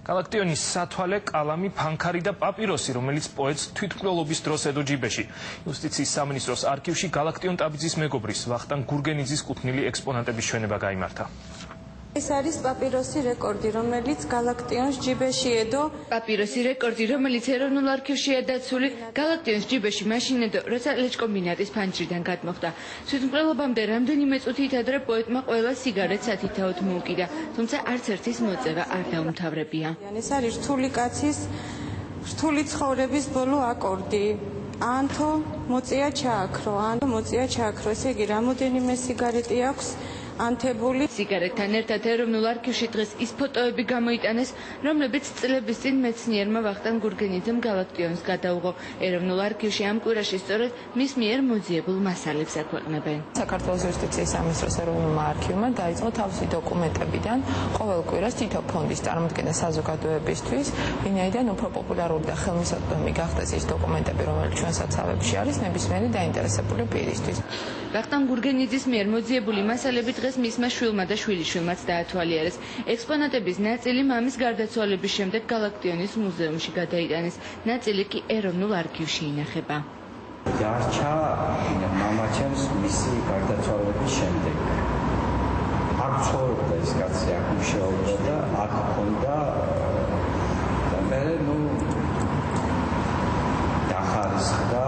გალაქტიონის სათვალე, კალამი, ფანქარი და პაპიროსი, რომელიც პოეტს თვითმკვლელობის დროს ედო ჯიბეში. იუსტიციის სამინისტროს არქივში გალაქტიონ ტაბიძის მეგობრის ვახტანგ გურგენიძის კუთვნილი ექსპონატების ჩვენება გაიმართა. ეს არის პაპიროსი რეკორდი, რომელიც გალაქტიონს ჯიბეში ედო. პაპიროსი რეკორდი, რომელიც ეროვნულ არქივშია დაცული, გალაქტიონს ჯიბეში მაშინ ედო, როცა ლეჩკომბინატის ფანჯრიდან გადმოხდა. თვითმკვლელობამდე რამდენიმე წუთით ადრე პოეტმა ყველა სიგარეტს სათითაოდ მოუკიდა, თუმცა არც ერთის მოწევა არ დაუმთავრებია. ეს არის რთული კაცის, რთული ცხოვრების ბოლო აკორდი. ანთო მოწია ჩააქრო, ანთო მოწია ჩააქრო, ესე იგი რამოდენიმე სიგარეტი აქვს. ანთებული სიგარეტთან ერთად ეროვნულ არქივში დღეს ის ფოტოები გამოიტანეს, რომლებიც წლების წინ მეცნიერმა ვახტანგ გურგენიძემ გალაქტიონს გადაუღო. ეროვნულ არქივში ამ კვირაში სწორედ მის მიერ მოძიებულ მასალებს აქვეყნებენ. საქართველოს იუსტიციის სამინისტროს ეროვნულმა არქივმა დაიწყო თავისი დოკუმენტებიდან ყოველ კვირას თითო ფონდის წარმოდგენა საზოგადოებისთვის, ვინაიდან უფრო პოპულარული და ხელმისაწვდომი გახდეს ის დოკუმენტები, რომელიც ჩვენ საცავებში არის ნებისმიერი დაინტერესებული პირისთვის. ვახტანგ გურგენიძის მიერ მოძიებული მასალები დღეს მისმა შვილმა და შვილიშვილმაც დაათვალიერეს. ექსპონატების ნაწილი მამის გარდაცვალების შემდეგ გალაქტიონის მუზეუმში გადაიტანეს, ნაწილი კი ეროვნულ არქივში ინახება. დარჩა მამაჩემს მისი გარდაცვალების შემდეგ. აქ ცხოვრობდა ეს კაცი, აქ მუშაობდა და აქ ჰქონდა და მე დახარისხდა.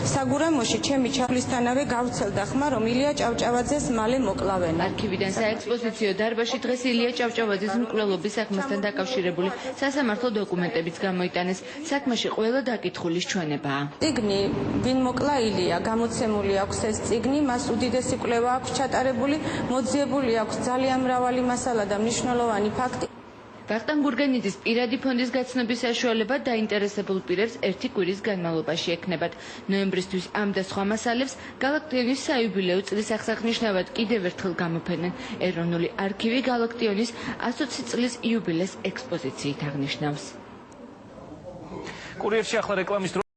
საგურამოში ჩემი ჩავლისთანავე გავრცელდა ხმა, რომ ილია ჭავჭავაძეს მალე მოკლავენ. არქივიდან საექსპოზიციო დარბაზში დღეს ილია ჭავჭავაძის მკვლელობის საქმესთან დაკავშირებული სასამართლო დოკუმენტებიც გამოიტანეს. საქმეში ყველა დაკითხulis ჩვენებაა. წიგნი, ვინ მოკლა ილია, გამოცემული აქვს ეს წიგნი, მას უდიდესი კვლევა აქვს ჩატარებული, მოძიებული აქვს ძალიან მრავალი მასალა და მნიშვნელოვანი ფაქტი. ვახტანგ გურგენიძის პირადი ფონდის გაცნობის საშუალება დაინტერესებულ პირებს ერთი კვირის განმავლობაში ექნებათ. ნოემბრისთვის ამ და სხვა მასალებს გალაქტიონის საიუბილეო წლის აღსანიშნავად კიდევ ერთხელ გამოფენენ. ეროვნული არქივი გალაქტიონის 120 წლის იუბილეს ექსპოზიციით აღნიშნავს. კურიერში ახლა რეკლამის